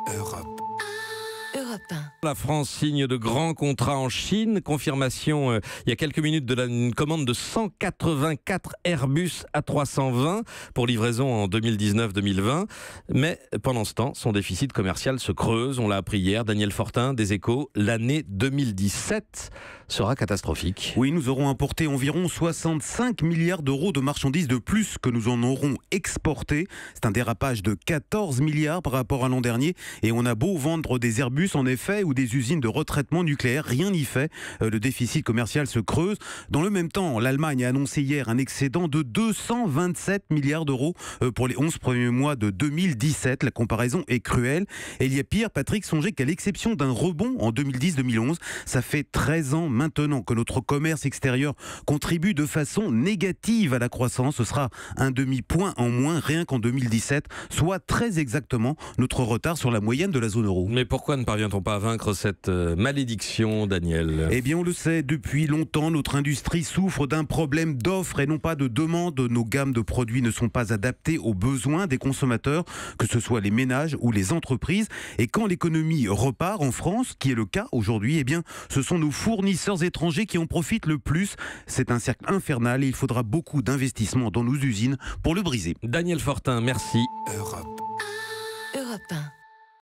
Europe. Europe 1. La France signe de grands contrats en Chine. Confirmation il y a quelques minutes de une commande de 184 Airbus A320 pour livraison en 2019-2020. Mais pendant ce temps, son déficit commercial se creuse. On l'a appris hier. Daniel Fortin des Échos. L'année 2017 sera catastrophique. Oui, nous aurons importé environ 65 milliards d'euros de marchandises de plus que nous en aurons exporté. C'est un dérapage de 14 milliards par rapport à l'an dernier. Et on a beau vendre des Airbus en effet ou des usines de retraitement nucléaire, rien n'y fait. Le déficit commercial se creuse. Dans le même temps, l'Allemagne a annoncé hier un excédent de 227 milliards d'euros pour les 11 premiers mois de 2017. La comparaison est cruelle. Et il y a pire, Patrick, songez qu'à l'exception d'un rebond en 2010-2011, ça fait 13 ans maintenant que notre commerce extérieur contribue de façon négative à la croissance. Ce sera un demi-point en moins rien qu'en 2017, soit très exactement notre retard sur la moyenne de la zone euro. Mais pourquoi ne parvient-on pas à vaincre cette malédiction, Daniel ? Eh bien, on le sait, depuis longtemps, notre industrie souffre d'un problème d'offre et non pas de demande. Nos gammes de produits ne sont pas adaptées aux besoins des consommateurs, que ce soit les ménages ou les entreprises. Et quand l'économie repart en France, qui est le cas aujourd'hui, eh bien, ce sont nos fournisseurs étrangers qui en profitent le plus. C'est un cercle infernal et il faudra beaucoup d'investissements dans nos usines pour le briser. Daniel Fortin, merci. Europe 1.